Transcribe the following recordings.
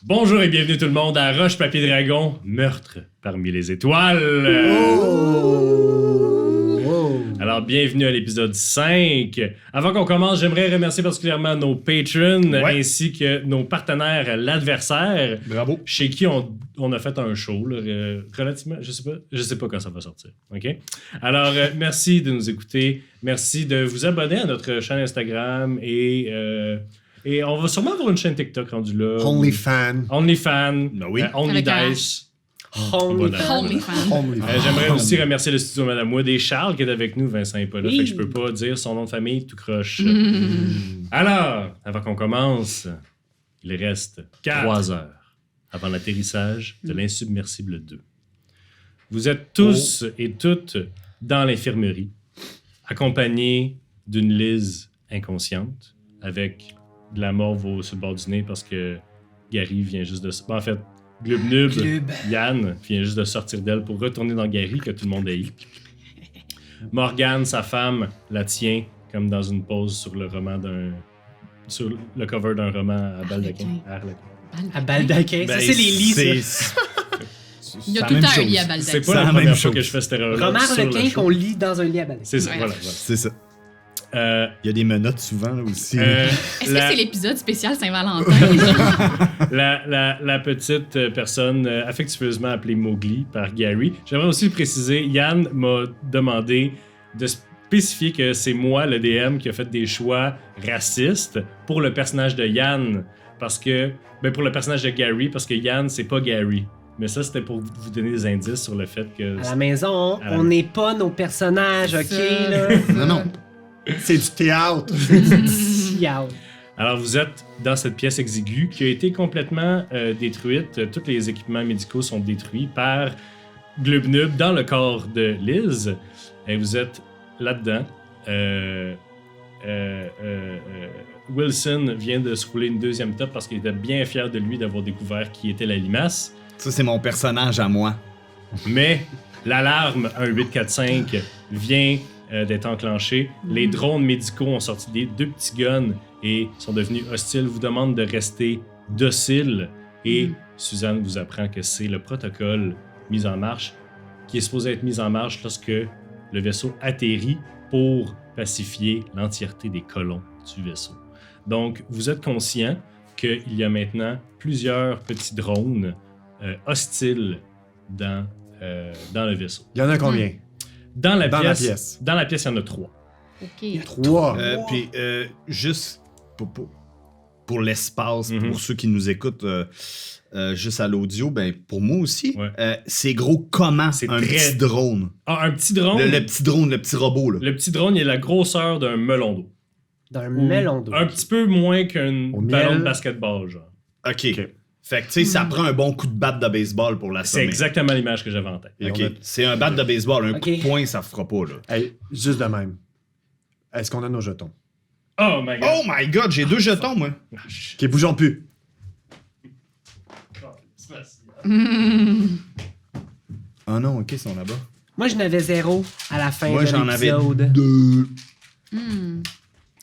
Bonjour et bienvenue tout le monde à Roche Papier Dragon, meurtre parmi les étoiles. Alors, bienvenue à l'épisode 5. Avant qu'on commence, j'aimerais remercier particulièrement nos patrons ainsi que nos partenaires l'adversaire. Bravo. Chez qui on a fait un show, là, relativement, je sais pas quand ça va sortir. OK? Alors, merci de nous écouter. Merci de vous abonner à notre chaîne Instagram et on va sûrement avoir une chaîne TikTok rendue là. OnlyFans. Ben oui. Only Dice. OnlyFans. J'aimerais aussi remercier le studio Madame Wood et Charles qui est avec nous. Vincent n'est pas là, fait que je peux pas dire son nom de famille tout croche. Alors, avant qu'on commence, il reste 3 heures avant l'atterrissage de l'Insubmersible 2. Vous êtes tous et toutes dans l'infirmerie, accompagnés d'une Liz inconsciente, avec de la morve sur le bord du nez parce que Gary vient juste de... En fait, Glub, Yann vient juste de sortir d'elle pour retourner dans Gary, que tout le monde haït. Morgane, sa femme, la tient comme dans une pause sur le cover d'un roman à baldaquin. À baldaquin. Ça, c'est les lits, ça. Il y a tout le temps un lit à baldaquin. C'est pas la première fois que je fais cette erreur-là. Roman Harlequin qu'on lit dans un lit à baldaquin. C'est ça, voilà. C'est ça. Il y a des menottes souvent là aussi. Est-ce que c'est l'épisode spécial Saint-Valentin? la petite personne affectueusement appelée Mowgli par Gary. J'aimerais aussi préciser, Yann m'a demandé de spécifier que c'est moi, le DM, qui a fait des choix racistes pour le personnage de Yann. Parce que... pour le personnage de Gary, parce que Yann, c'est pas Gary. Mais ça, c'était pour vous donner des indices sur le fait que... À la maison, on n'est pas nos personnages, OK, là? Non. C'est du théâtre. Alors, vous êtes dans cette pièce exiguë qui a été complètement détruite. Tous les équipements médicaux sont détruits par Glubnub dans le corps de Liz. Et vous êtes là-dedans. Wilson vient de se rouler une deuxième top parce qu'il était bien fier de lui d'avoir découvert qui était la limace. Ça, c'est mon personnage à moi. Mais l'alarme 1845 vient d'être enclenchée. Les drones médicaux ont sorti des 2 petits guns et sont devenus hostiles. Vous demandent de rester docile. Et Suzanne vous apprend que c'est le protocole mis en marche qui est supposé être mis en marche lorsque le vaisseau atterrit pour pacifier l'entièreté des colons du vaisseau. Donc, vous êtes conscient qu'il y a maintenant plusieurs petits drones hostiles dans le vaisseau. Il y en a combien? Dans la pièce. pièce, il y en a 3. OK. 3. Puis, juste pour l'espace, pour ceux qui nous écoutent juste à l'audio, pour moi aussi, c'est gros comment C'est un très... petit drone. Ah, un petit drone? Le petit drone, le petit robot, là. Le petit drone, il a la grosseur d'un melon d'eau. D'un melon d'eau. Un petit peu moins qu'un Au ballon miel. de basketball, genre. OK. Fait que, tu sais, ça prend un bon coup de batte de baseball pour C'est l'assommer. exactement l'image que j'avais en tête. OK. Et on a- C'est un bat de baseball. Un coup de poing, ça fera pas, là. Hey, juste de même. Est-ce qu'on a nos jetons? Oh my god! Oh my god, j'ai 2 jetons, moi. Qui bougeons plus. Ah non, OK, ils sont là-bas. Moi, j'en avais 0 à la fin Moi, de j'en avais l'épisode. 2.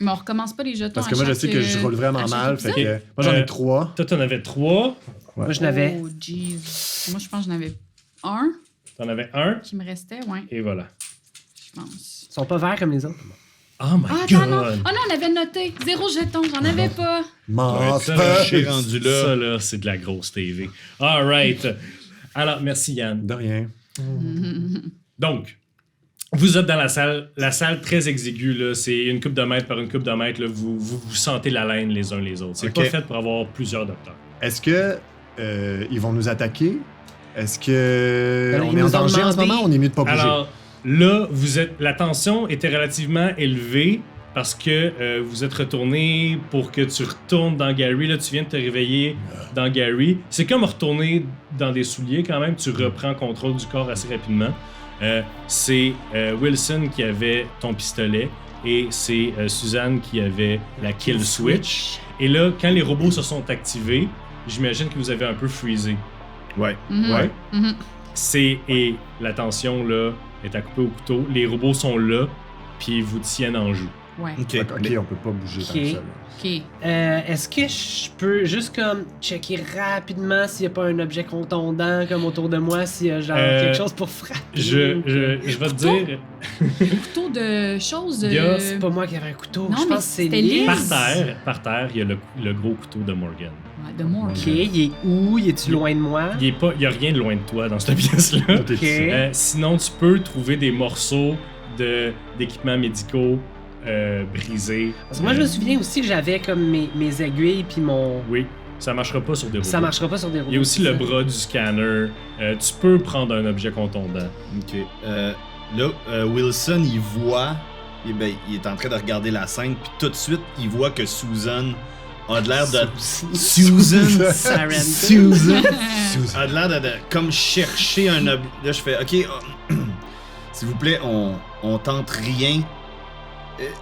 Mais on recommence pas les jetons. Parce que moi, je sais que je roule vraiment mal. Fait que, moi, j'en ai 3. Toi, t'en avais 3. Moi, j'en avais... Oh, jeez. Moi, je pense que j'en avais 1 T'en avais 1. qui me restait, ouais, Et voilà. je pense. Ils sont pas verts comme les autres. Oh my Ah, god! attends, non. Oh non, on avait noté. 0 jeton, j'en avais pas. Ça, là, Je suis rendu là. Ça, là, c'est de la grosse TV. All right. Alors, merci, Yann. De rien. Donc, vous êtes dans la salle très exiguë, là. C'est une coupe de mètre par une coupe de mètre, là. Vous sentez la laine les uns les autres. C'est Ok. pas fait pour avoir plusieurs docteurs. Est-ce que ils vont nous attaquer? Est-ce que Ben, on ils est en nous ont danger en ce demandé- moment? On est mieux de pas bouger. Alors, là, la tension était relativement élevée parce que vous êtes retourné pour que tu retournes dans Gary. Là, tu viens de te réveiller dans Gary. C'est comme retourner dans des souliers quand même. Tu reprends contrôle du corps assez rapidement. C'est Wilson qui avait ton pistolet et c'est Suzanne qui avait la kill switch. Et là, quand les robots se sont activés, j'imagine que vous avez un peu freezé. Ouais. Ouais. Mhm. Et la tension là est à couper au couteau. Les robots sont là, puis ils vous tiennent en joue. Ouais. Ok. Fait que, ok, on peut pas bouger tant que ça. Là. OK. Est-ce que je peux juste comme checker rapidement s'il n'y a pas un objet contondant comme autour de moi, s'il y a genre quelque chose pour frapper? Je vais te dire, Couteau de choses. C'est pas moi qui avais un couteau. Non, je mais pense que c'est c'était Liz. Liz. par terre, il y a le gros couteau de Morgan. Ouais, de moi. Ok, il est où? Il est-tu loin de moi? Il y a rien de loin de toi dans cette pièce-là. Tout est Ok. ici. Sinon, tu peux trouver des morceaux d'équipements médicaux brisés. Parce que moi, je me souviens aussi que j'avais comme mes aiguilles puis mon... Oui, ça marchera pas sur des robots. Ça marchera pas sur des robots. Il y a aussi c'est le ça. bras du scanner. Tu peux prendre un objet contondant. Ok. Là, Wilson, il voit. Il est en train de regarder la scène, puis tout de suite, il voit que Susan a de l'air de. Susan! Sarandon. Susan! A de l'air de comme chercher un objet. Là, je fais ok, s'il vous plaît, on tente rien.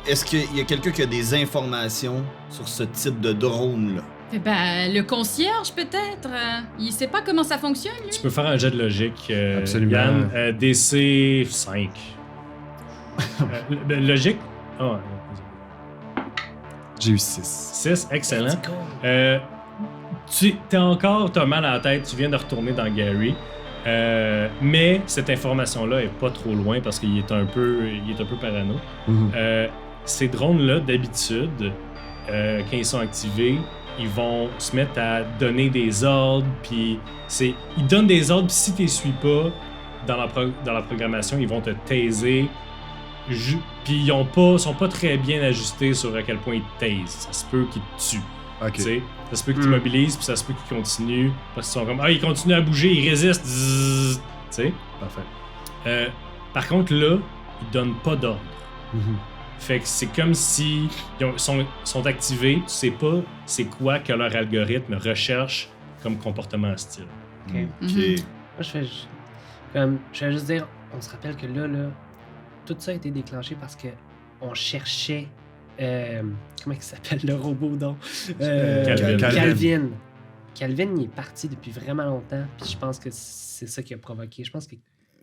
Est-ce qu'il y a quelqu'un qui a des informations sur ce type de drone-là? Eh ben, le concierge, peut-être. Il sait pas comment ça fonctionne, lui. Tu peux faire un jet de logique, Absolument. Yann. DC 5. Logique? Ah, J'ai eu 6. 6, excellent. Let's go. T'as mal à la tête, tu viens de retourner dans Gary. Mais cette information-là est pas trop loin parce qu'il est un peu parano. Ces drones-là, d'habitude, quand ils sont activés, ils vont se mettre à donner des ordres, puis ils donnent des ordres, puis si tu les suis pas dans la programmation, ils vont te taiser. Puis ils sont pas très bien ajustés sur à quel point ils te taisent. Ça se peut qu'ils te tuent. Ok. Tu sais, ça se peut qu'ils t'immobilisent, puis ça se peut qu'ils continuent. Parce qu'ils sont comme, ils continuent à bouger, ils résistent. Zzz, tu sais. Parfait. Par contre, là, ils donnent pas d'ordre. Fait que c'est comme si ils sont activés, tu sais pas c'est quoi que leur algorithme recherche comme comportement hostile. Ok. Moi, je vais juste dire, on se rappelle que là, tout ça a été déclenché parce que on cherchait... comment il s'appelle le robot donc? Calvin. Calvin. Calvin, il est parti depuis vraiment longtemps, puis je pense que c'est ça qui a provoqué. Je pense que...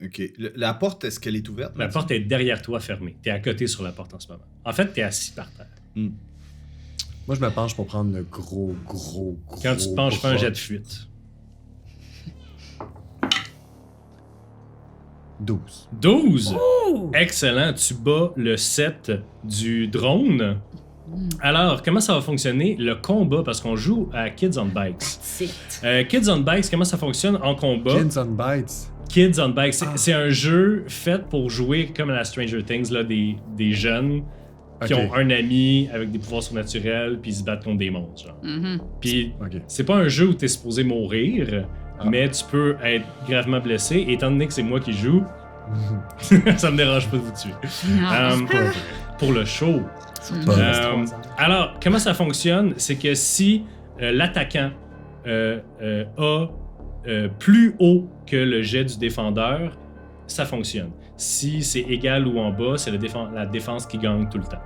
Ok. La porte, est-ce qu'elle est ouverte? La porte est derrière toi fermée. T'es à côté sur la porte en ce moment. En fait, t'es assis par terre. Moi, je me penche pour prendre le gros. Quand tu te penches, fais un jet de fuite. 12. 12! Excellent, tu bats le 7 du drone. Alors, comment ça va fonctionner? Le combat, parce qu'on joue à Kids on Bikes. Kids on Bikes, comment ça fonctionne en combat? Kids on Bites. Kids on Bikes, c'est un jeu fait pour jouer comme à la Stranger Things, là, des jeunes qui ont un ami avec des pouvoirs surnaturels, puis ils se battent contre des monstres. Genre. Puis c'est pas un jeu où t'es supposé mourir, mais tu peux être gravement blessé. Et étant donné que c'est moi qui joue, ça me dérange pas de vous tuer. Pour le show. Alors, comment ça fonctionne? C'est que si l'attaquant a plus haut que le jet du défendeur, ça fonctionne. Si c'est égal ou en bas, c'est la défense qui gagne tout le temps.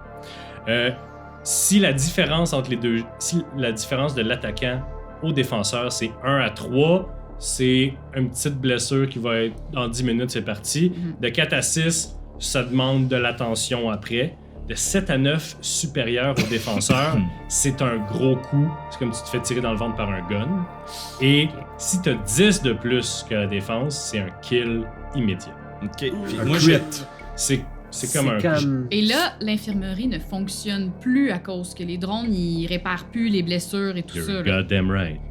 Si la différence entre les deux, si la différence de l'attaquant au défenseur, c'est 1 à 3, c'est une petite blessure qui va être en 10 minutes, c'est parti. De 4 à 6, ça demande de l'attention après. De 7 à 9, supérieur au défenseur, c'est un gros coup. C'est comme si tu te fais tirer dans le ventre par un gun. Et si tu as 10 de plus que la défense, c'est un kill immédiat. Ok. Puis Un moi, crit. C'est comme un... Et là, l'infirmerie ne fonctionne plus à cause que les drones, ils réparent plus les blessures et tout ça. You're Là. goddamn right.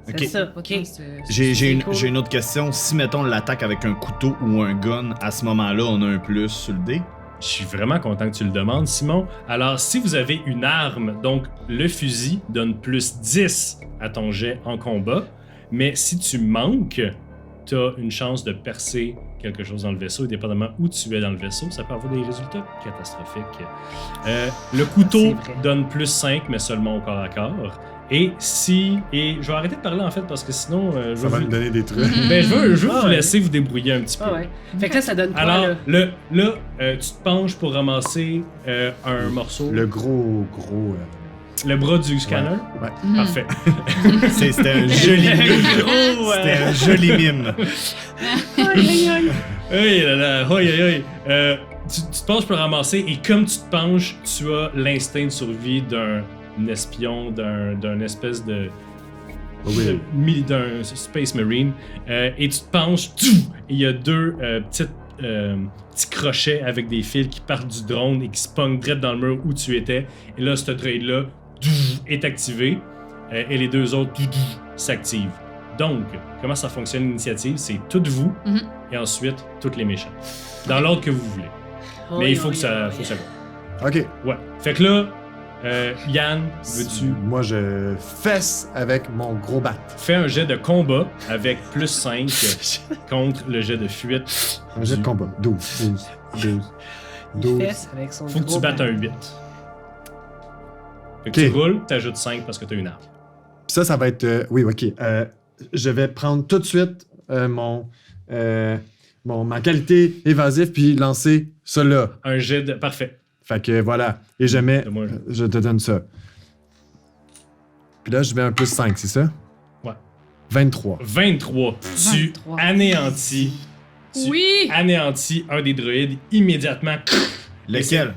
C'est Ok. ça. Pas Ok. tant ce- J'ai cool. une autre question. Si, mettons, on l'attaque avec un couteau ou un gun, à ce moment-là, on a un plus sur le dé? Je suis vraiment content que tu le demandes, Simon. Alors, si vous avez une arme, donc le fusil donne plus 10 à ton jet en combat, mais si tu manques, tu as une chance de percer quelque chose dans le vaisseau, et dépendamment où tu es dans le vaisseau, ça peut avoir des résultats catastrophiques. Le couteau C'est vrai. donne plus 5, mais seulement au corps à corps. Et je vais arrêter de parler en fait, parce que sinon, Ça va me donner des trucs. ben, je veux Ah vous ouais. laisser vous débrouiller un petit peu. Ah ouais. Fait que là, ça donne quoi, Alors, là? tu te penches pour ramasser un morceau. Le gros. Le bras du scanner? Ouais. Parfait. C'était un joli mime. Gros, C'était un joli mime. Aïe, aïe, aïe. Hey là là, aïe aïe aïe. tu te penches pour le ramasser et comme tu te penches, tu as l'instinct de survie d'un espion, d'un espèce de... d'un Space Marine. Et tu te penches, et il y a deux petits crochets avec des fils qui partent du drone et qui se pognent direct dans le mur où tu étais. Et là, ce droïde-là est activé et les deux autres s'activent. Donc, comment ça fonctionne l'initiative? C'est toutes vous et ensuite toutes les méchants. Dans l'ordre que vous voulez. Mais il faut que ça va. Ok. Ouais. Fait que là, Yann, veux-tu... Moi, je fesse avec mon gros bat. Fais un jet de combat avec plus 5 contre le jet de fuite. Un jet de combat. 12. Il fesse avec son Faut que tu gros battes bat. un 8. Fait que tu roules, t'ajoutes 5 parce que t'as une arme. Ça va être... oui, ok. Je vais prendre tout de suite ma qualité évasive puis lancer ça là. Un jet de... Parfait. Fait que voilà. Et je mets... Donne-moi un jet. Je te donne ça. Puis là, je mets un plus 5, c'est ça? Ouais. 23. 23. Tu 23. anéantis. Oui! Anéantis un des droïdes immédiatement. Lequel?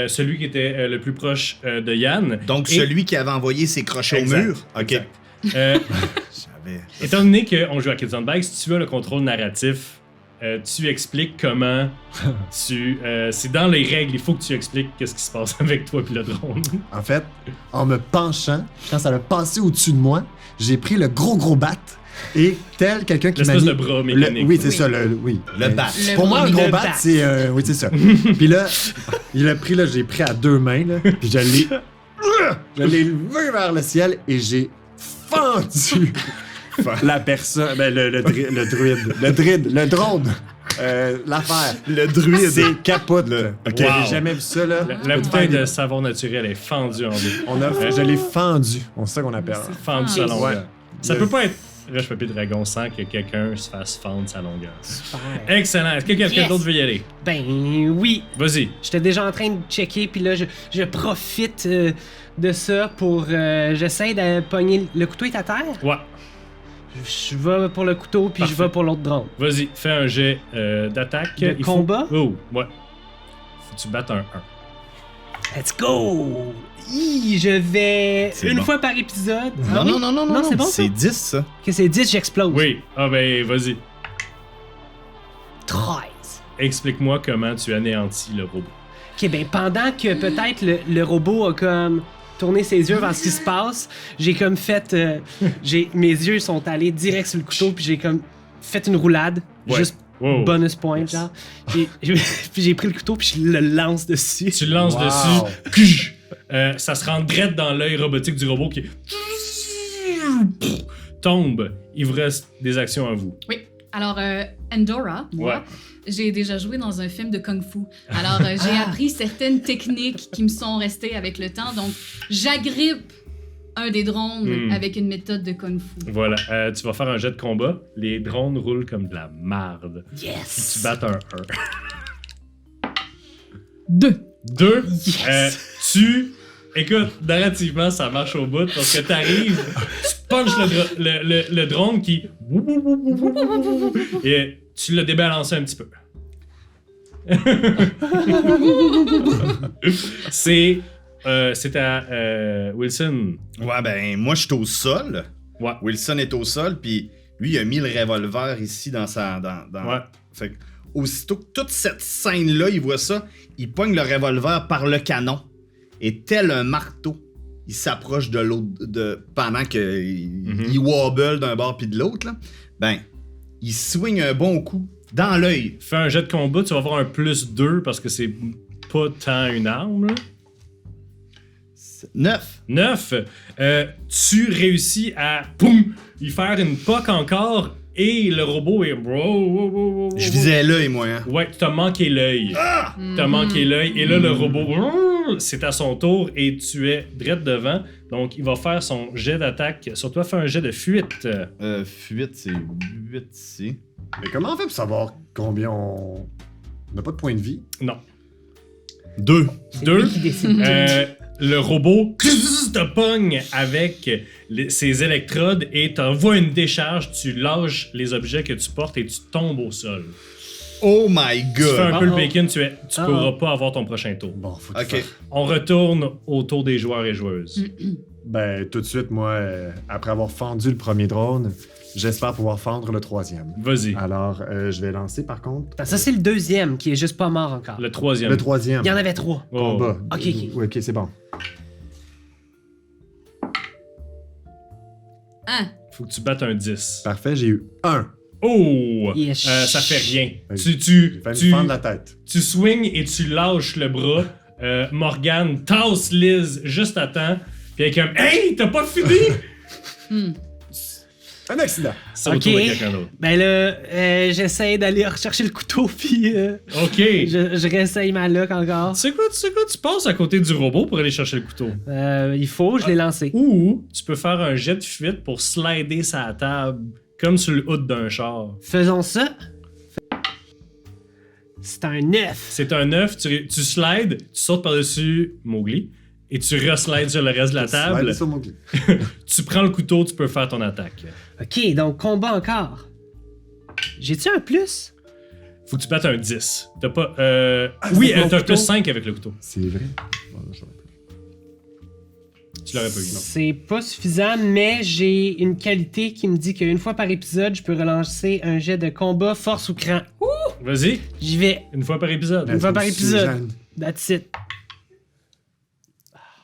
Celui qui était le plus proche de Yann. Donc, Et- celui qui avait envoyé ses crochets Exact, au mur? OK. exact. J'avais... Étant donné qu'on joue à Kids on Bike, si tu as le contrôle narratif, tu expliques comment c'est dans les règles, il faut que tu expliques qu'est-ce qui se passe avec toi et le drone. En fait, en me penchant, quand ça a passé au-dessus de moi, j'ai pris le gros bat et tel quelqu'un qui m'a L'espèce mis... de bras mécanique. Oui, c'est Oui. ça, le bat. Le Pour moi, un bras gros bat, c'est... oui, c'est ça. Puis là, il a pris, là, j'ai pris à 2 mains, là, puis je l'ai levé vers le ciel et j'ai fendu la personne... Ben, le druide, le drone. L'affaire. Le druide. C'est capote, là. Ok. J'ai Wow. jamais vu ça, là. La bouteille de savon naturel est fendue en deux. Je l'ai fendu. C'est ça qu'on appelle. C'est Fendu sa Ah, longueur. ouais. Ça peut pas être Roche Papier Dragon sans que quelqu'un se fasse fendre sa longueur. Super. Excellent. Est-ce que quelqu'un Yes. d'autre veut y aller? Ben oui. Vas-y. J'étais déjà en train de checker, puis là, je profite de ça pour... J'essaie de pogner... Le couteau est à terre? Ouais. Je vais pour le couteau, puis Parfait. je vais pour l'autre drone. Vas-y, fais un jet d'attaque. De Il faut- combat? Oh, ouais. Faut que tu battes un 1. Let's go! Je vais C'est une bon. fois par épisode. Non, Ah oui? non, non, non, Non, non. c'est bon, ça? C'est 10, ça. Que c'est 10, j'explose. Oui. Ah ben, vas-y. 13. Explique-moi comment tu anéantis le robot. Ok, ben pendant que peut-être le robot a comme tourné ses yeux vers ce qui se passe, j'ai comme fait... mes yeux sont allés direct sur le couteau, puis j'ai comme fait une roulade. Ouais. Juste Wow. bonus point, Yes. genre. Puis j'ai pris le couteau, puis je le lance dessus. Tu le lances Wow. dessus. Ça se rend direct dans l'œil robotique du robot qui tombe. Il vous reste des actions à vous. Oui. Alors, Endora, moi, Ouais. j'ai déjà joué dans un film de Kung Fu. Alors, j'ai appris certaines techniques qui me sont restées avec le temps. Donc, j'agrippe un des drones avec une méthode de Kung Fu. Voilà. Tu vas faire un jet de combat. Les drones roulent comme de la marde. Yes! Tu battes un 1. 2. 2. Yes! Écoute, narrativement, ça marche au bout parce que t'arrives, tu punches le drone qui... Et tu l'as débalancé un petit peu. C'est à Wilson. Ouais, ben, moi, je suis au sol. Ouais. Wilson est au sol, puis lui, il a mis le revolver ici dans sa... Ouais. Fait que, aussitôt que toute cette scène-là, il voit ça, il pogne le revolver par le canon. Et tel un marteau, il s'approche de l'autre, pendant qu'il il wobble d'un bord puis de l'autre, là. Ben, il swing un bon coup dans l'œil. Fais un jet de combat, tu vas avoir un plus 2 parce que c'est pas tant une arme. Là. 9. 9. Tu réussis à y faire une poque encore et le robot est... Je visais l'œil, moi, hein. Ouais, tu t'as manqué l'œil. T'as manqué l'œil. Et là, le robot, c'est à son tour et tu es direct devant. Donc, il va faire son jet d'attaque. Sur toi, fais un jet de fuite. Fuite, c'est 8 ici. Mais comment on fait pour savoir combien on n'a pas de points de vie? Non. 2. C'est 2. lui qui décide. Le robot te pogne avec ses électrodes et t'envoies une décharge. Tu lâches les objets que tu portes et tu tombes au sol. Oh my Tu fais un god. peu le bacon, tu Ah. pourras pas avoir ton prochain tour. Bon, faut que tu Ok. fasses. On retourne au tour des joueurs et joueuses. Ben, tout de suite, moi, après avoir fendu le premier drone, j'espère pouvoir fendre le troisième. Vas-y. Alors, je vais lancer, par contre, Attends, ça, c'est le deuxième qui est juste pas mort encore. Le troisième. le troisième. Il y en avait 3. Oh. Combat. Ok, ok. Oui, ok, c'est bon. Faut que tu battes un 10. Parfait, j'ai eu 1. Oh! Yes. Ça fait rien. Oui. Tu Fait me fendre la tête. tu swings et tu lâches le bras. Morgane tasse Liz juste à temps. Puis elle est comme hey, t'as pas fini? Un accident. C'est au Ok. tour de quelqu'un d'autre. Ben là, j'essaie d'aller rechercher le couteau, puis Ok. je réessaye ma luck encore. Tu sais quoi, tu passes à côté du robot pour aller chercher le couteau. Il faut, je l'ai lancé. Ou tu peux faire un jet de fuite pour slider sa table comme sur le hood d'un char. Faisons ça. C'est un 9. C'est un 9, tu slides, tu sautes par-dessus Mowgli et tu reslides sur le reste de la table. Slide sur mon glis. Tu prends le couteau, tu peux faire ton attaque. Ok, donc combat encore. J'ai-tu un plus? Faut que tu battes un 10. T'as pas. Ah, oui, c'est mon t'as couteau. plus 5 avec le couteau. C'est vrai. Bon, là, je vais- Tu l'aurais pas eu, non. C'est pas suffisant, mais j'ai une qualité qui me dit qu'une fois par épisode, je peux relancer un jet de combat, force ou cran. Vas-y, J'y vais. une fois par épisode. Une fois par Let's go, épisode. Suzanne. That's it.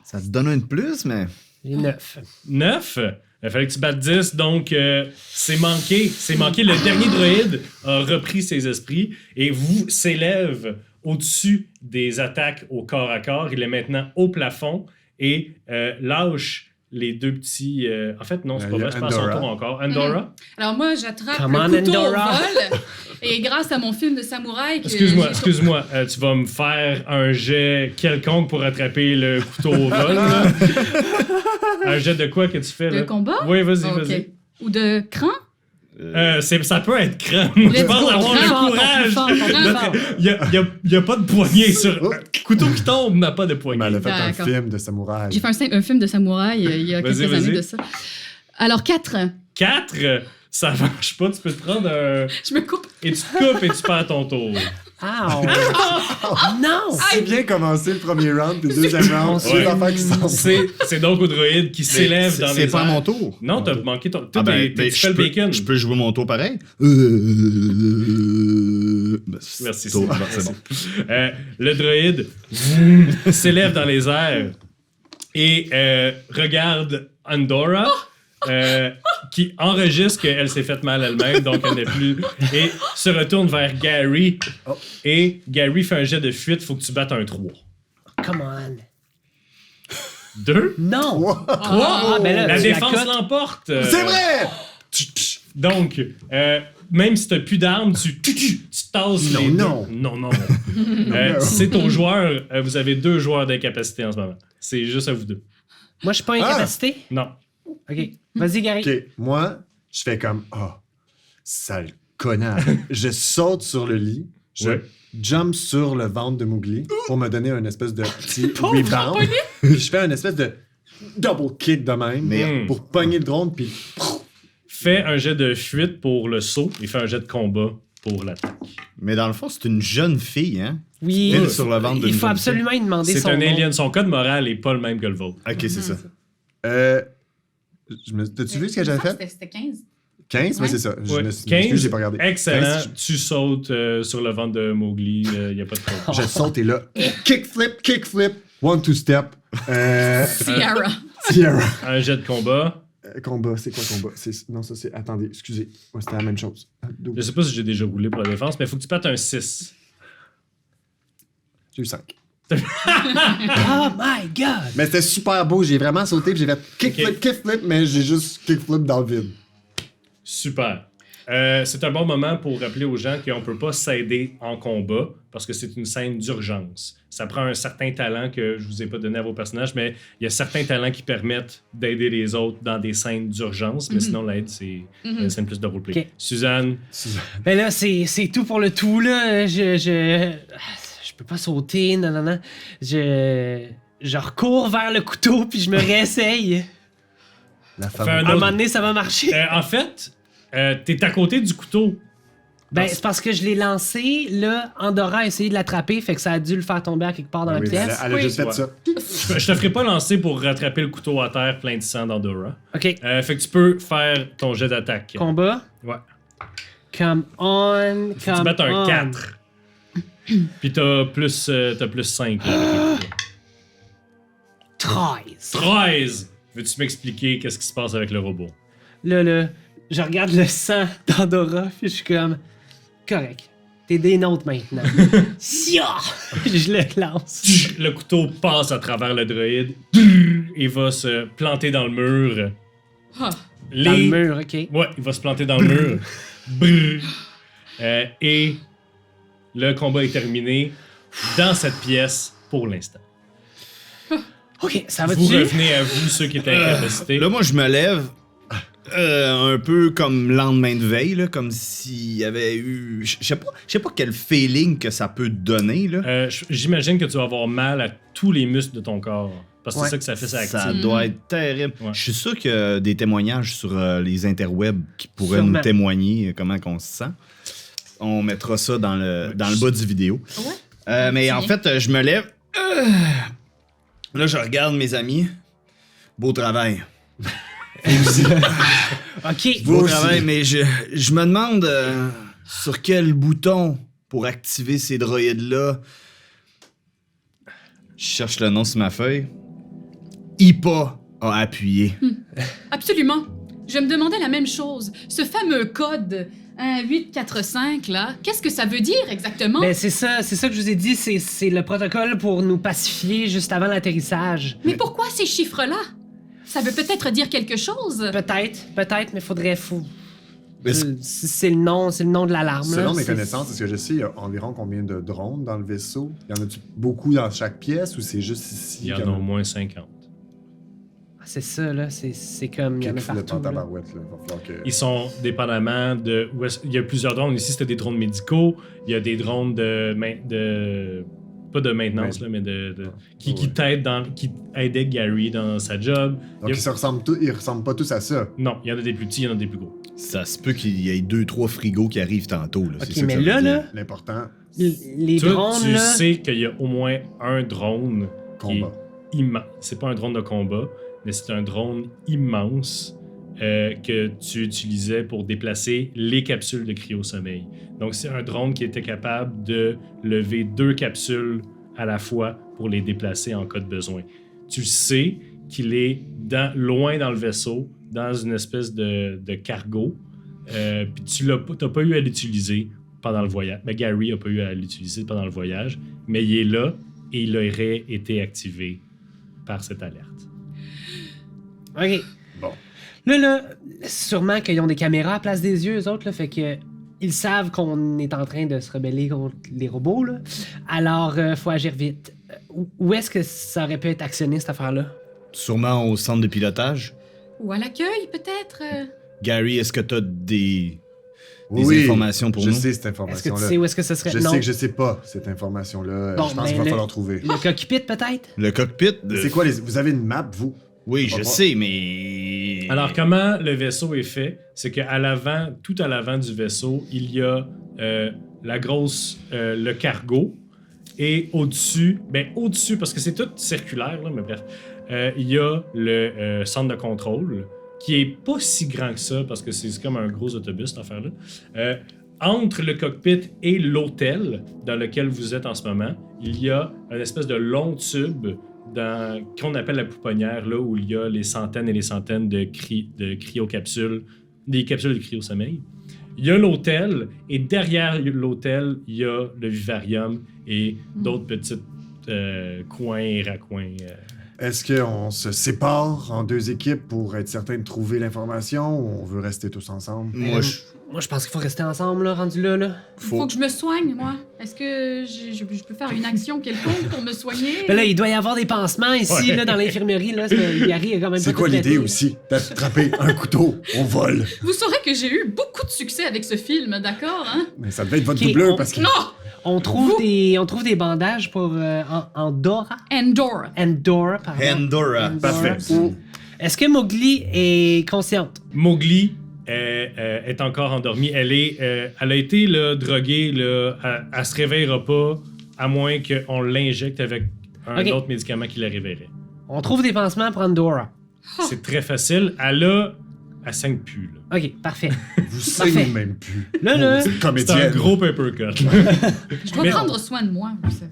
Ça te donne un de plus, mais. J'ai 9. 9. Il fallait que tu battes 10, donc c'est manqué. C'est manqué. Le dernier droïde a repris ses esprits et vous s'élève au-dessus des attaques au corps à corps. Il est maintenant au plafond et lâche les deux petits... en fait, non, c'est pas Il y a vrai, c'est pas à son Andorra. tour encore. Andorra? Alors moi, j'attrape Come on, le couteau Andorra. au vol. Et grâce à mon film de samouraï... que Excuse-moi. Tu vas me faire un jet quelconque pour attraper le couteau au vol. là. Un jet de quoi que tu fais, là? De combat? Oui, vas-y, Ok. vas-y. Ou de cran? Ça peut être crème. Je Let's pense go, avoir crème le fort, courage. crème fort, crème fort. Il n'y a pas de poignée sur. Oh. Couteau qui tombe n'a pas de Mais poignée. elle a fait un D'accord. film de samouraï. J'ai fait un film de samouraï il y a Vas-y, quelques vas-y. années de ça. Alors 4. 4, ça marche pas. Tu peux te prendre un. Je me coupe. Et tu te coupes et tu perds ton tour. Ow! Non! C'est bien commencé le premier round, puis le deuxième round, c'est Ouais. l'affaire qui s'en C'est donc au droïde qui s'élève dans les C'est pas airs. mon tour. Non, t'as manqué ton. Ah ben, Tu fais le bacon. Je peux jouer mon tour pareil? Merci, Tour. c'est Bon, c'est bon. Le droïde s'élève dans les airs et regarde Andorra. Qui enregistre qu'elle s'est faite mal elle-même, donc elle n'est plus. Et se retourne vers Gary. Et Gary fait un jet de fuite, faut que tu battes un 3. Come on! 2? Non! Ah, ben là, la tu la défense cotes. l'emporte. C'est vrai! Donc, même si t'as plus d'armes, tu tasses Non, les deux. non. Non. C'est aux joueurs. Vous avez 2 joueurs d'incapacité en ce moment. C'est juste à vous deux. Moi, je suis pas incapacité? Non. Ok. Vas-y, Gary. Ok, moi, je fais comme sale connard. Je saute sur le lit, je Ouais. jump sur le ventre de Mowgli pour me donner un espèce de petit rebound. Je fais un espèce de double kick de même Mais- pour pogner le drone, puis Fais un jet de fuite pour le saut et fais un jet de combat pour l'attaque. Mais dans le fond, c'est une jeune fille, hein? Oui. Pile sur le ventre Il d'une faut jeune absolument lui demander C'est son un nom. alien. Son code moral est pas le même que le vôtre. Ok, c'est ça. T'as-tu vu ce que j'avais fait? C'était 15. 15? Oui, Ouais. c'est ça. Je Ouais. me suis excuse, j'ai pas regardé. Excellent. 15, Tu sautes sur le ventre de Mowgli. Il n'y a pas de problème. je saute et là, kickflip, 1-2 step. Sierra. Sierra. Un jet de combat. Combat, c'est quoi combat? Non, ça c'est. Attendez, excusez. Ouais, c'était la même chose. Je sais pas si j'ai déjà roulé pour la défense, mais il faut que tu battes un 6. J'ai eu 5. Oh my god! Mais c'était super beau, j'ai vraiment sauté puis j'ai fait kickflip, mais j'ai juste kickflip dans le vide. Super. C'est un bon moment pour rappeler aux gens qu'on ne peut pas s'aider en combat parce que c'est une scène d'urgence. Ça prend un certain talent que je vous ai pas donné à vos personnages, mais il y a certains talents qui permettent d'aider les autres dans des scènes d'urgence, mais sinon l'aide, c'est une scène plus de roleplay. Ok. Suzanne, Ben là, c'est tout pour le tout, là. Je peux pas sauter, non. Je recours vers le couteau, puis je me réessaye. La Fais un femme. À un autre. moment donné, ça va marcher. en fait, t'es à côté du couteau. Ben, c'est parce que je l'ai lancé, là, Andorra a essayé de l'attraper, fait que ça a dû le faire tomber à quelque part dans la Oui, pièce. elle a juste fait Ouais. ça. Je te ferai pas lancer pour rattraper le couteau à terre plein de sang d'Andorra. Ok, Fait que tu peux faire ton jet d'attaque. combat. Ouais. Come on, Faut que tu come battes un on. 4. Puis t'as plus 5. Là, avec le couteau. 13. 13! Veux-tu m'expliquer qu'est-ce qui se passe avec le robot? Là, je regarde le sang d'Andorra, puis je suis comme, correct. T'es des nôtres maintenant. Sia! Je le lance. Le couteau passe à travers le droïde et va se planter dans le mur. Ah. Dans le mur, ok. Ouais, il va se planter dans le mur. Brrr. Et le combat est terminé dans cette pièce pour l'instant. Ok, ça Vous va-tu? revenez à vous, ceux qui étaient incapacités. Là, moi, je me lève un peu comme lendemain de veille, là, comme s'il y avait eu... Je sais pas quel feeling que ça peut te donner, là. J'imagine que tu vas avoir mal à tous les muscles de ton corps. Parce que Ouais. c'est ça que ça fait, ça active. Ça doit être terrible. Ouais. Je suis sûr qu'il y a des témoignages sur les interwebs qui pourraient Sûrement. nous témoigner comment qu'on se sent. On mettra ça dans le bas du vidéo. Ouais. Mais Tiens. en fait, je me lève. Là, je regarde mes amis. Beau travail. Ok. Beau aussi. travail, mais je me demande sur quel bouton pour activer ces droïdes-là. Je cherche le nom sur ma feuille. IPA a appuyé. Absolument. Je me demandais la même chose. Ce fameux code 845, là, qu'est-ce que ça veut dire exactement? Ben, c'est ça que je vous ai dit, c'est le protocole pour nous pacifier juste avant l'atterrissage. Mais pourquoi ces chiffres-là? Ça veut peut-être dire quelque chose? Peut-être, mais faudrait... Mais C'est le nom de l'alarme. Selon là, mes c'est- connaissances, est-ce que je sais, il y a environ combien de drones dans le vaisseau? Y en a-tu beaucoup dans chaque pièce ou c'est juste ici? Il y en a au moins 50. C'est ça, là, c'est comme... Il y en a le partout. là. tabarouette, là. Il va falloir que... Ils sont dépendamment de... Il y a plusieurs drones. Ici, c'était des drones médicaux. Il y a des drones pas de maintenance, là, mais qui Ouais. t'aident qui aidaient Gary dans sa job. Donc ils ressemblent pas tous à ça. Non, il y en a des plus petits, il y en a des plus gros. ça se peut qu'il y ait 2-3 frigos qui arrivent tantôt. Là. Ok, C'est ça que mais ça veut là, dire. là, L'important, les Toi, drones, tu là... sais qu'il y a au moins un drone combat. qui est immense. C'est pas un drone de combat, mais c'est un drone immense que tu utilisais pour déplacer les capsules de cryo-sommeil. Donc, c'est un drone qui était capable de lever 2 capsules à la fois pour les déplacer en cas de besoin. Tu sais qu'il est loin dans le vaisseau, dans une espèce de cargo, puis tu n'as pas eu à l'utiliser pendant le voyage. Mais Gary n'a pas eu à l'utiliser pendant le voyage, mais il est là et il aurait été activé par cette alerte. OK. Bon. Là, sûrement qu'ils ont des caméras à place des yeux, eux autres, là, fait que... Ils savent qu'on est en train de se rebeller contre les robots, là. Alors, faut agir vite. Où est-ce que ça aurait pu être actionné, cette affaire-là? Sûrement au centre de pilotage. Ou à l'accueil, peut-être? Gary, est-ce que tu as des Oui, informations pour je nous? sais cette Est-ce que information-là. tu sais où est-ce que ce serait? Je Non. sais que je sais pas cette information-là. Bon, je pense ben, qu'il va le- falloir trouver. Le cockpit, peut-être? Le cockpit? C'est quoi vous avez une map, vous? Oui, je Bon. sais, mais... Alors, comment le vaisseau est fait? C'est qu'à l'avant, tout à l'avant du vaisseau, il y a le cargo. Et au-dessus, parce que c'est tout circulaire, là, mais bref, il y a le centre de contrôle, qui est pas si grand que ça, parce que c'est comme un gros autobus, cette affaire-là. Entre le cockpit et l'hôtel dans lequel vous êtes en ce moment, il y a une espèce de long tube qu'on appelle la pouponnière, là où il y a les centaines et les centaines de cryocapsules, des capsules de cryo-sommeil. Il y a l'hôtel, et derrière l'hôtel, il y a le vivarium et d'autres petits coins et raccoins. Est-ce qu'on se sépare en 2 équipes pour être certain de trouver l'information ou on veut rester tous ensemble? Moi, Moi, je pense qu'il faut rester ensemble, là, rendu là. Faut que je me soigne, moi. Est-ce que je peux faire une action quelconque pour me soigner? Ben là, il doit y avoir des pansements ici, Ouais. là, dans l'infirmerie, là. Gary est quand même C'est pas quoi tout l'idée pété. aussi? D'attraper un couteau, on vole. Vous saurez que j'ai eu beaucoup de succès avec ce film, d'accord, hein? Mais ça devait être votre Ok, doubleur parce que... Non! On trouve des bandages pour Andorra. Endor. Andorra, pardon. Pandora. Andorra. Parfait. Est-ce que Mowgli est consciente? Mowgli est encore endormie. Elle a été là, droguée. Là, elle se réveillera pas à moins qu'on l'injecte avec un autre médicament qui la réveillerait. On trouve des pansements pour Andorra. C'est très facile. Elle saigne plus. Là. OK, parfait. Vous saignez même plus. Là. C'est Comédienne. un gros paper cut. Je dois prendre soin de moi, vous savez.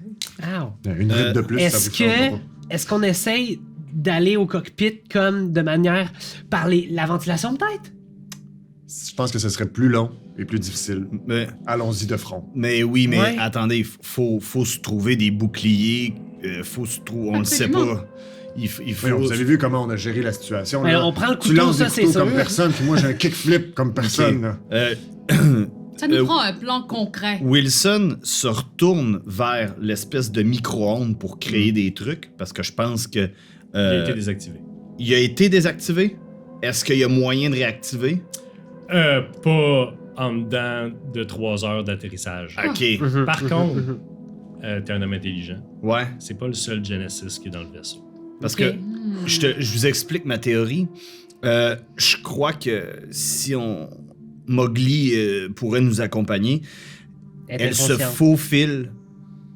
Ow. Une ride de plus, ça vous changera pas. Est-ce qu'on essaye d'aller au cockpit comme de manière par la ventilation peut-être? Je pense que ce serait plus long et plus difficile. Mais, Allons-y de front. mais oui, mais Ouais. attendez, faut se trouver des boucliers. On le sait Absolument. pas. Il faut. Voyons, vous avez vu comment on a géré la situation. Mais là. on prend le Tu couteau, lances ça, des c'est couteaux sûr. comme personne, puis moi j'ai un kickflip comme personne. là. Ça nous prend un plan concret. Wilson se retourne vers l'espèce de micro-ondes pour créer des trucs, parce que je pense que... Il a été désactivé. il a été désactivé? Est-ce qu'il y a moyen de réactiver? Pas en dedans de 3 heures d'atterrissage. OK. Mhm, Par mhm, contre, mhm. t'es un homme intelligent. Ouais. C'est pas le seul Genesis qui est dans le vaisseau. Parce Ok. que je vous explique ma théorie. Je crois que si Mowgli pourrait nous accompagner, elle se inconsciente. faufile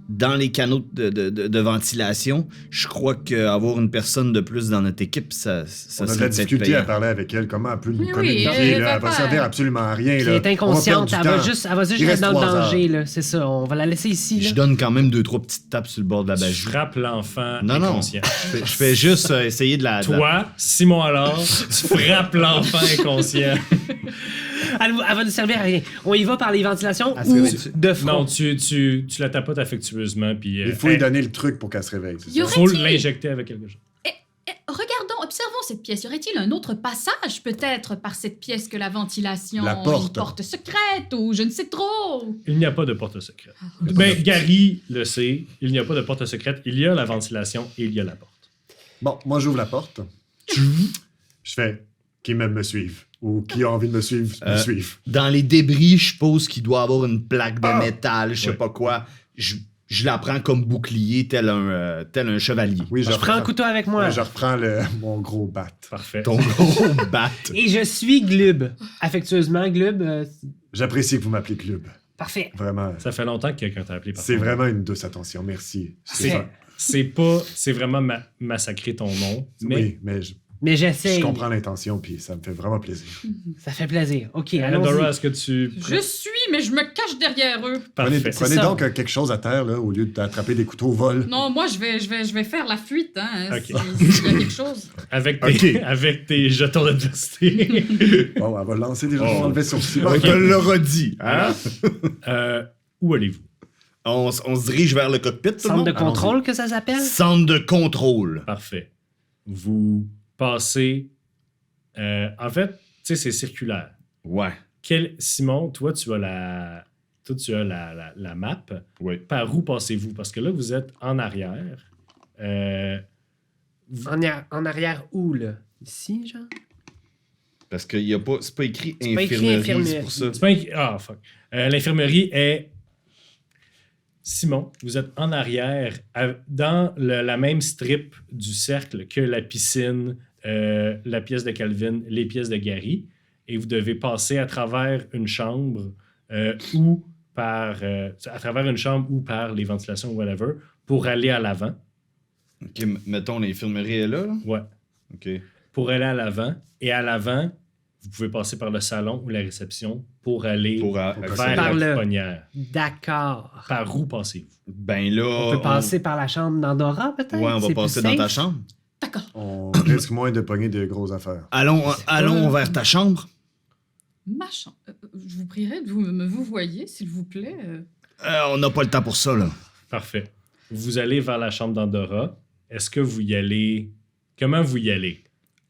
dans les canaux de ventilation. Je crois qu'avoir une personne de plus dans notre équipe, ça On a de serait la peut-être difficulté payant. à parler avec elle. Comment elle peut nous Oui, communiquer? elle là? va Elle va pas- servir absolument à rien. Elle là. est inconsciente, On elle va va perdre du juste temps. être Il dans reste le 3 heures. danger, là. C'est ça, on va la laisser ici, Je là. donne quand même 2-3 petites tapes sur le bord de la Tu bajoue. frappes l'enfant Non, non. inconscient. Je fais juste essayer de la... Toi, Simon alors, tu frappes l'enfant inconscient. Elle va nous servir à rien. On y va par les ventilations Elle se ou réveille-tu? de front? Non, tu la tapotes affectueusement, puis Il faut lui donner le truc pour qu'elle se réveille. c'est Il y ça? aurait- faut Aurait-il- l'injecter avec quelque chose. Regardons, observons cette pièce. Y aurait-il un autre passage, peut-être, par cette pièce que la ventilation? La porte. Une porte secrète, ou je ne sais trop. Il n'y a pas de porte secrète. Ben, Gary le sait, il n'y a pas de porte secrète. Il y a la ventilation et il y a la porte. Bon, moi j'ouvre la porte. Je fais qui m'aime me suivre. Ou qui a envie de me suivre, me suivre. Dans les débris, je suppose qu'il doit avoir une plaque de Ah! métal, je sais Ouais. pas quoi. Je la prends comme bouclier, tel un chevalier. Oui, Je prends un couteau avec moi. Ouais, je reprends mon gros bat. Parfait. Ton gros bat. Et je suis Glub. Affectueusement, Glub. J'apprécie que vous m'appelez Club. Parfait. Vraiment. Ça fait longtemps que quelqu'un t'a appelé par C'est ton nom. vraiment une douce attention. Merci. C'est vraiment massacrer ton nom. Mais Oui, mais Mais je j'essaie. comprends l'intention, puis ça me fait vraiment plaisir. Ça fait plaisir. OK, Andorra, allons-y. est-ce que tu... Je suis, mais je me cache derrière eux. Prenez, Parfait. prenez ça. donc quelque chose à terre, là, au lieu d'attraper des couteaux au vol. Non, moi, je vais faire la fuite, hein, Ok. s'il y a quelque chose. Avec tes, Ok. avec tes jetons d'adversité. Bon, elle va lancer des gens Oh. dans le vaisseau. On te le redit. Hein? Où allez-vous? On se dirige vers le cockpit, tout le Centre monde? de contrôle que ça s'appelle? Centre de contrôle. Parfait. Vous passez... en fait, tu sais, c'est circulaire. Ouais. Simon, toi, tu as la map. Oui. Par où passez-vous? Parce que là, vous êtes en arrière. En arrière où, là? Ici, genre? Parce que c'est pas écrit C'est pas écrit infirmerie, infirmerie. c'est pour ça. C'est pas Ah, fuck. L'infirmerie est... Simon, vous êtes en arrière, dans la même strip du cercle que la piscine, la pièce de Calvin, les pièces de Gary, et vous devez passer à travers une chambre ou par les ventilations ou whatever pour aller à l'avant. OK, mettons, l'infirmerie est là. Ouais. OK. Pour aller à l'avant. Et à l'avant, vous pouvez passer par le salon ou la réception pour aller vers Par la le- pouponnière. D'accord. Par où passez-vous? Ben là... On peut passer par la chambre d'Andorra, peut-être? Ouais, on va C'est passer plus dans ta safe? chambre. D'accord. On risque moins de pogner de grosses affaires. Allons vers ta chambre. Ma chambre. Je vous prierai de vous voyez, s'il vous plaît. On n'a pas le temps pour ça, là. Parfait. Vous allez vers la chambre d'Andorra. Est-ce que vous y allez... Comment vous y allez?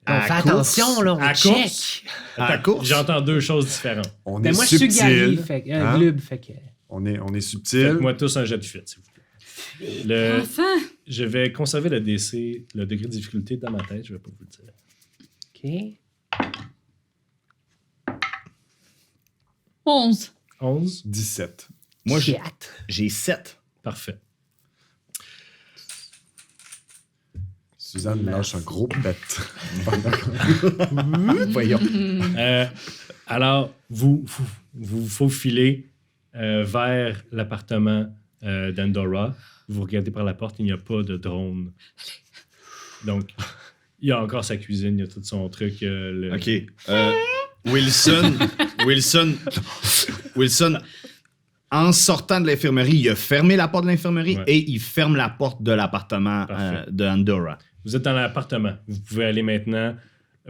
On À fait course. attention, là, on À check. course? À la course. J'entends deux choses différentes. On Ben est moi, je suis Gary, subtil. fait que, hein? Glub, fait que... On est subtil. Faites-moi tous un jet de fuite, s'il vous plaît. Enfin! Je vais conserver le DC, le degré de difficulté dans ma tête. Je vais pas vous le dire. OK. 11. 11. 17. Moi, Shit. j'ai 7. Parfait. Suzanne lâche un gros pet. Voyons. Alors, vous faufilez vers l'appartement d'Andorra. Vous regardez par la porte, il n'y a pas de drone. Donc, il y a encore sa cuisine, il y a tout son truc. OK. Wilson, en sortant de l'infirmerie, il a fermé la porte de l'infirmerie et il ferme la porte de l'appartement de Andorra. Vous êtes dans l'appartement. Vous pouvez aller maintenant.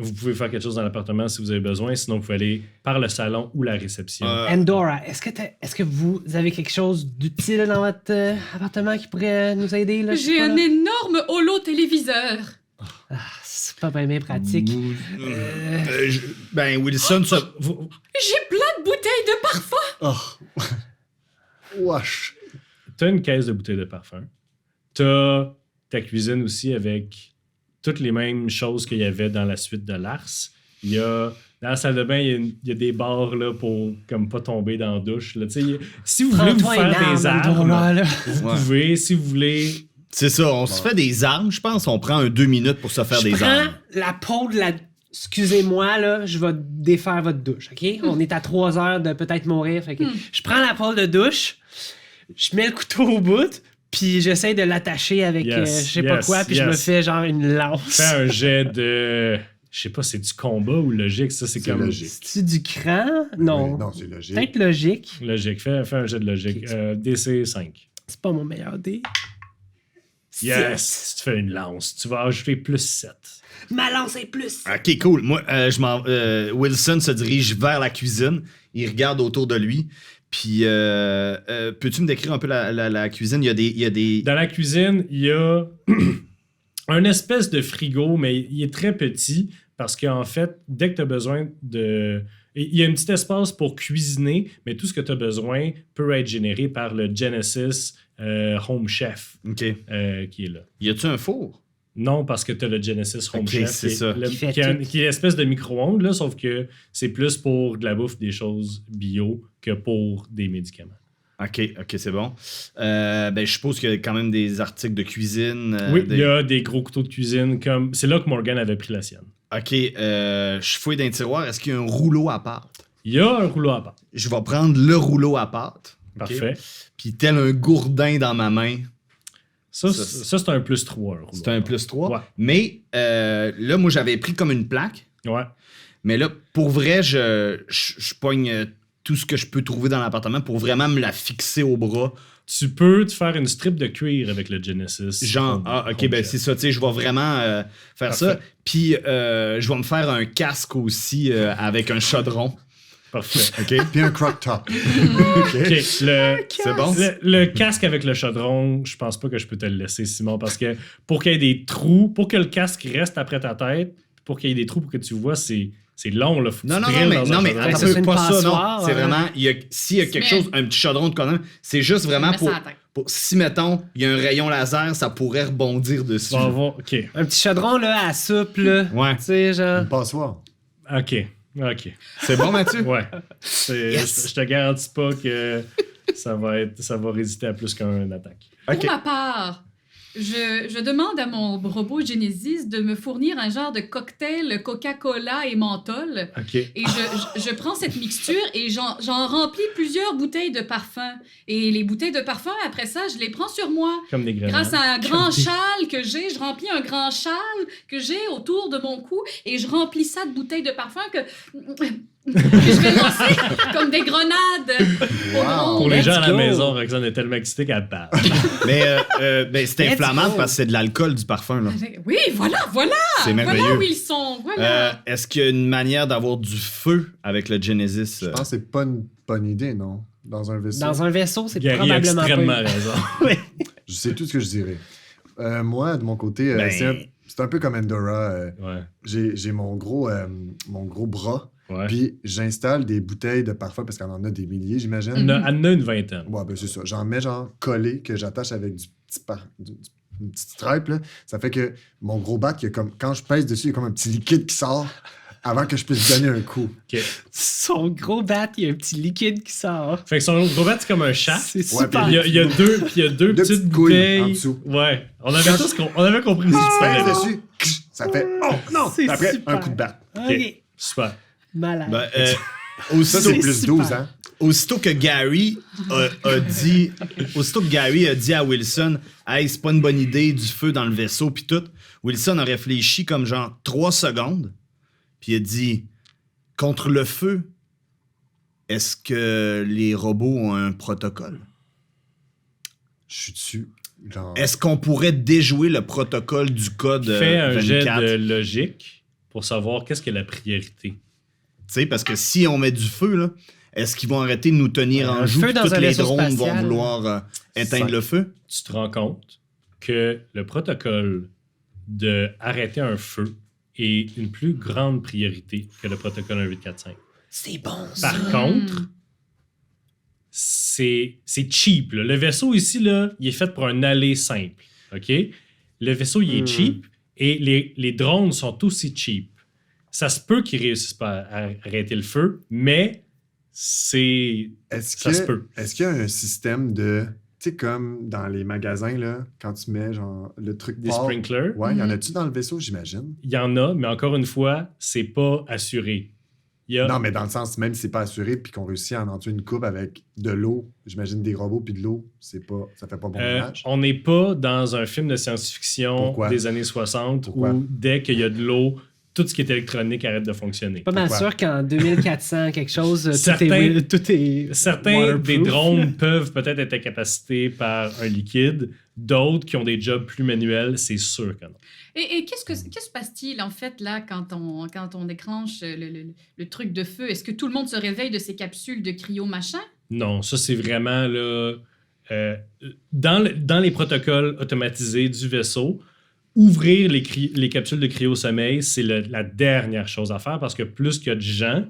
Vous pouvez faire quelque chose dans l'appartement si vous avez besoin. Sinon, vous pouvez aller par le salon ou la réception. Andorra, est-ce que vous avez quelque chose d'utile dans votre appartement qui pourrait nous aider? Là, J'ai un énorme holo-téléviseur. C'est pas bien pratique. Wilson, ça... J'ai plein de bouteilles de parfum. Wesh. T'as une caisse de bouteilles de parfum. T'as ta cuisine aussi avec toutes les mêmes choses qu'il y avait dans la suite de Lars. Il y a... Dans la salle de bain, il y a des barres là, pour comme pas tomber dans la douche. Là. Si vous voulez vous faire des armes, vous pouvez. Si vous voulez... C'est ça, on se fait des armes, je pense. On prend 2 minutes pour se faire des armes. La peau de la... Excusez-moi, là, je vais défaire votre douche, OK? On est à 3 heures de peut-être mourir. Fait que je prends la pôle de douche, je mets le couteau au bout, puis j'essaie de l'attacher avec je sais pas quoi, puis je me fais genre une lance. Fais un jet de... Je sais pas, c'est du combat ou logique? Ça, c'est comme... logique. C'est du cran? Non. Oui, non, c'est logique. Peut-être logique. Logique. Fais un jet de logique. DC 5. C'est pas mon meilleur dé. Yes! Tu te fais une lance. Tu vas ajouter plus 7. Ma lance est plus. OK, cool. Moi, Wilson se dirige vers la cuisine. Il regarde autour de lui. Puis, peux-tu me décrire un peu la cuisine? Il y a des... Dans la cuisine, il y a un espèce de frigo, mais il est très petit parce qu'en fait, dès que tu as besoin de... Il y a un petit espace pour cuisiner, mais tout ce que tu as besoin peut être généré par le Genesis Home Chef qui est là. Y a-tu un four? Non, parce que tu as le Genesis Home Chef c'est ça. qui est une espèce de micro-ondes, là, sauf que c'est plus pour de la bouffe, des choses bio que pour des médicaments. OK, c'est bon. Je suppose qu'il y a quand même des articles de cuisine. Oui, il y a des gros couteaux de cuisine. C'est là que Morgan avait pris la sienne. OK, je fouille dans un tiroir. Est-ce qu'il y a un rouleau à pâte? Il y a un rouleau à pâte. Je vais prendre le rouleau à pâte. Parfait. Puis tel un gourdin dans ma main. Ça c'est un plus 3. C'est un plus 3. Ouais. Mais là, moi, j'avais pris comme une plaque. Ouais. Mais là, pour vrai, je pogne tout ce que je peux trouver dans l'appartement pour vraiment me la fixer au bras. Tu peux te faire une strip de cuir avec le Genesis. Genre, c'est ça, tu sais, je vais vraiment faire ça. Puis, je vais me faire un casque aussi avec un chaudron. Parfait. OK. Puis un croc top. OK. C'est bon? Le casque avec le chaudron, je pense pas que je peux te le laisser, Simon, parce que pour qu'il y ait des trous, pour que le casque reste après ta tête, pour qu'il y ait des trous pour que tu vois, c'est long, là. Non, mais attends, c'est pas ça, non. passoire, C'est vraiment, s'il y a quelque chose, un petit chaudron de connerie, c'est juste vraiment pour si, mettons, il y a un rayon laser, ça pourrait rebondir dessus. OK. Un petit chaudron, là, à soupe, là. Ouais. Tu sais, genre... Une passoire. OK. C'est bon, Mathieu? Ouais. Je te garantis pas que ça va résister à plus qu'une attaque. Pour ma part, je demande à mon robot Genesis de me fournir un genre de cocktail Coca-Cola et menthol. OK. Et je prends cette mixture et j'en remplis plusieurs bouteilles de parfum. Et les bouteilles de parfum, après ça, je les prends sur moi. Comme des grenades. Grâce à un grand châle que j'ai, je remplis un grand châle que j'ai autour de mon cou et je remplis ça de bouteilles de parfum que je vais lancer comme des grenades. Wow. Pour les gens à la go. maison, Roxane est tellement excitée qu'elle parle. Mais c'est inflammable parce que c'est de l'alcool du parfum, là. Oui, voilà. C'est merveilleux. Voilà où ils sont. Voilà. Est-ce qu'il y a une manière d'avoir du feu avec le Genesis? Je pense que c'est pas une bonne idée, non? Dans un vaisseau. Dans un vaisseau, c'est Gary a probablement extrêmement pas... raison. Je sais tout ce que je dirais. Moi, de mon côté, c'est un peu comme Andorra. Ouais. J'ai mon gros bras. Ouais. Puis j'installe des bouteilles de parfum parce qu'on en a des milliers, j'imagine. Elle en a une vingtaine. Ouais, ben c'est ça. J'en mets genre collé que j'attache avec une petite stripe. Là. Ça fait que mon gros bat, quand je pèse dessus, il y a comme un petit liquide qui sort avant que je puisse donner un coup. OK. Son gros bat, il y a un petit liquide qui sort. Fait que son gros bat, c'est comme un chat. C'est Ouais, super. Il y a deux petites couilles bouteilles. en dessous. Ouais. On avait compris ce que tu Pèse parlais. dessus, ça fait « Oh non! » C'est Après, super. un coup de batte. OK. Super. Malade. Ça, c'est plus 12, hein? Aussitôt que Gary a dit à Wilson, hey, c'est pas une bonne idée du feu dans le vaisseau puis tout, Wilson a réfléchi comme genre 3 secondes, puis il a dit, contre le feu, est-ce que les robots ont un protocole? Je suis dessus. Genre... Est-ce qu'on pourrait déjouer le protocole du code 24? Fais un jet de logique pour savoir qu'est-ce qui est la priorité. Tu sais, parce que si on met du feu, là, est-ce qu'ils vont arrêter de nous tenir en joue? Dans Tous un les vaisseau drones spatial. vont vouloir éteindre le feu? Tu te rends compte que le protocole de arrêter un feu est une plus grande priorité que le protocole 1845. C'est bon, ça. Par contre, c'est cheap. Là. Le vaisseau ici, là, il est fait pour un aller simple. OK? Le vaisseau, il est cheap et les drones sont aussi cheap. Ça se peut qu'ils réussissent pas à arrêter le feu, mais ça se peut. Est-ce qu'il y a un système de... Tu sais, comme dans les magasins, là, quand tu mets genre le truc Des port, sprinklers. Ouais, y en a-tu dans le vaisseau, j'imagine? Il y en a, mais encore une fois, c'est pas assuré. Non, mais dans le sens, même si c'est pas assuré puis qu'on réussit à en entuer une coupe avec de l'eau, j'imagine des robots puis de l'eau, ça fait pas bon ménage. On n'est pas dans un film de science-fiction Pourquoi? des années 60 Pourquoi? où dès qu'il y a de l'eau, tout ce qui est électronique arrête de fonctionner. Pas mal Pourquoi? sûr qu'en 2400 quelque chose, tout Certains est waterproof. des drones peuvent peut-être être incapacités par un liquide, d'autres qui ont des jobs plus manuels, c'est sûr que non. Et qu'est-ce que se passe-t-il, en fait, là, quand on déclenche le truc de feu? Est-ce que tout le monde se réveille de ces capsules de cryo-machin? Non, ça c'est vraiment là... dans les protocoles automatisés du vaisseau, ouvrir les capsules de cryo-sommeil, c'est la dernière chose à faire parce que plus qu'il y a de gens,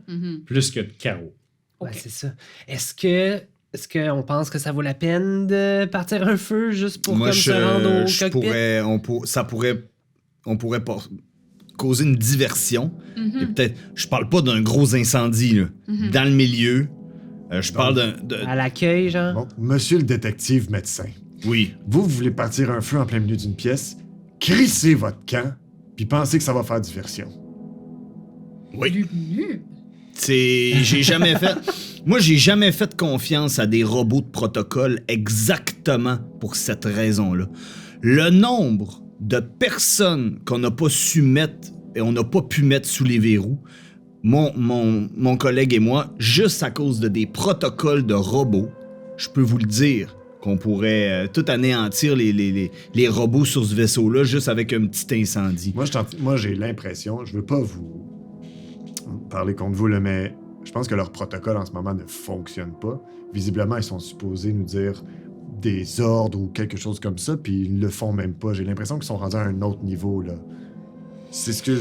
plus qu'il y a de carreaux. Ouais, c'est ça. Est-ce qu'on pense que ça vaut la peine de partir un feu juste pour comme se rendre au cockpit? On pourrait causer une diversion. Et peut-être, je parle pas d'un gros incendie là, dans le milieu. Je parle À l'accueil, genre? Bon, monsieur le détective médecin, Oui. vous voulez partir un feu en plein milieu d'une pièce, crissez votre camp, puis pensez que ça va faire diversion. Oui. J'ai jamais fait... Moi, j'ai jamais fait confiance à des robots de protocole exactement pour cette raison-là. Le nombre de personnes qu'on n'a pas su mettre et on n'a pas pu mettre sous les verrous, mon collègue et moi, juste à cause de des protocoles de robots, je peux vous le dire qu'on pourrait tout anéantir les robots sur ce vaisseau-là juste avec un petit incendie. Moi, j'ai l'impression, je veux pas vous parler contre vous, là, mais je pense que leur protocole en ce moment ne fonctionne pas. Visiblement, ils sont supposés nous dire des ordres ou quelque chose comme ça, puis ils le font même pas. J'ai l'impression qu'ils sont rendus à un autre niveau, là. C'est ce que...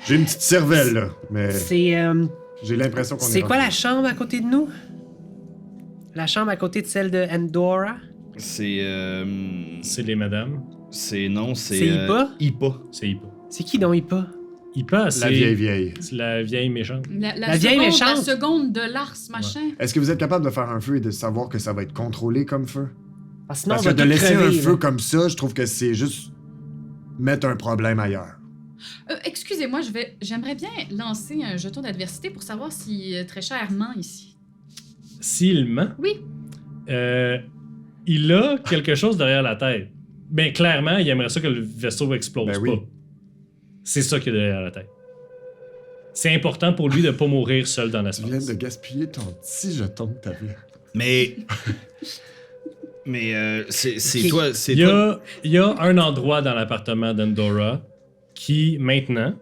J'ai une petite cervelle, là, mais C'est j'ai l'impression qu'on est... c'est quoi rendu- la chambre à côté de nous? La chambre à côté de celle de Endora? C'est C'est les madames. c'est Ipa? Ipa. C'est Ipa. C'est qui donc Ipa? Ipa, c'est La vieille. c'est la vieille méchante. La vieille seconde, méchante. La seconde de Lars, machin. Est-ce que vous êtes capable de faire un feu et de savoir que ça va être contrôlé comme feu? Sinon, Parce on que va de tout laisser crever, un là. feu comme ça, je trouve que c'est juste mettre un problème ailleurs. Excusez-moi, j'aimerais bien lancer un jeton d'adversité pour savoir si très cher ment ici. S'il ment, Oui. il a quelque chose derrière la tête. Ben clairement, il aimerait ça que le vaisseau explose Ben oui. pas. C'est ça qu'il a derrière la tête. C'est important pour lui de pas mourir seul dans Tu viens l'espace. de gaspiller ton petit jeton que t'avais. Mais c'est Ok. toi, Il y a un endroit dans l'appartement d'Endora qui, maintenant,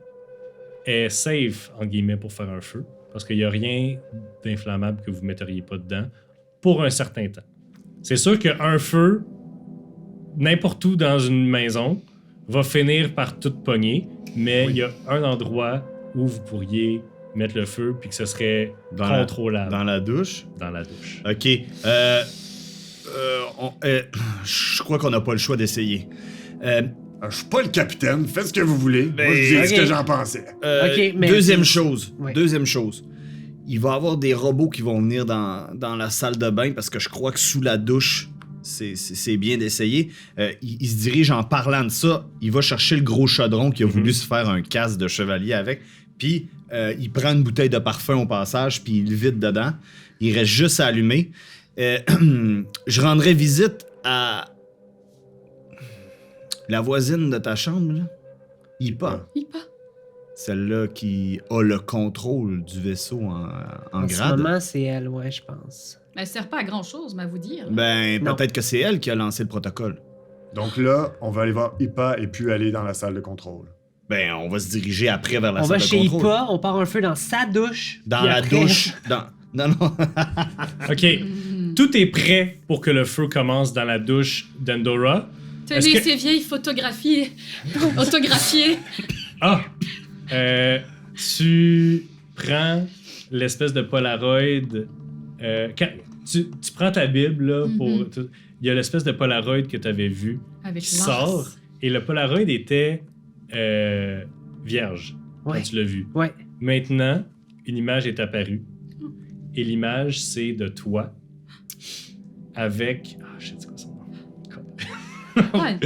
est safe, en guillemets, pour faire un feu. Parce qu'il n'y a rien d'inflammable que vous ne metteriez pas dedans pour un certain temps. C'est sûr qu'un feu, n'importe où dans une maison, va finir par tout pogner, mais il y a un endroit où vous pourriez mettre le feu puis que ce serait contrôlable dans la douche. dans la douche. OK. Je crois qu'on n'a pas le choix d'essayer. Je suis pas le capitaine, faites ce que vous voulez. Ben, Moi, je vous ai dit ok. ce que j'en pensais. Ok, mais- Deuxième chose. Ouais. Deuxième chose. Il va y avoir des robots qui vont venir dans la salle de bain parce que je crois que sous la douche, c'est bien d'essayer. Il se dirige en parlant de ça. Il va chercher le gros chaudron qui a voulu se faire un casque de chevalier avec. Puis, il prend une bouteille de parfum au passage, puis il le vide dedans. Il reste juste à allumer. Je rendrai visite à la voisine de ta chambre, là. Ipa. Celle-là qui a le contrôle du vaisseau en En ce grade. moment, c'est elle, ouais, je pense. Elle sert pas à grand-chose, mais à vous dire. Ben, Non. peut-être que c'est elle qui a lancé le protocole. Donc là, on va aller voir Ipa et puis aller dans la salle de contrôle. Ben, on va se diriger après vers la On va salle de chez contrôle. Ipa, on part un feu dans sa douche. Dans puis la après- douche. Non. OK. Tout est prêt pour que le feu commence dans la douche d'Endora. Est-ce Tenez que- ces vieilles photographies autographiées. Ah! Tu prends l'espèce de Polaroid. Tu prends ta Bible, là, pour. Il y a l'espèce de Polaroid que tu avais vu Avec qui Lars. sort. Et le Polaroid était vierge Ouais. quand tu l'as vu. Ouais. Maintenant, une image est apparue. Et l'image, c'est de toi avec. Ah, je sais c'est quoi son nom? Ouais.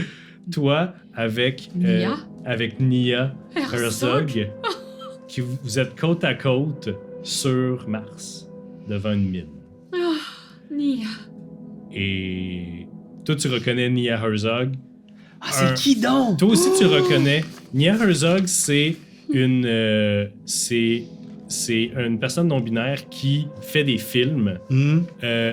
Toi avec. Nia? Avec Nia Herzog. Herzog. Qui vous êtes côte à côte sur Mars, devant une mine. Nia. Et toi, tu reconnais Nia Herzog. Ah, c'est qui donc? Toi aussi, tu reconnais. Nia Herzog, c'est une. C'est une personne non-binaire qui fait des films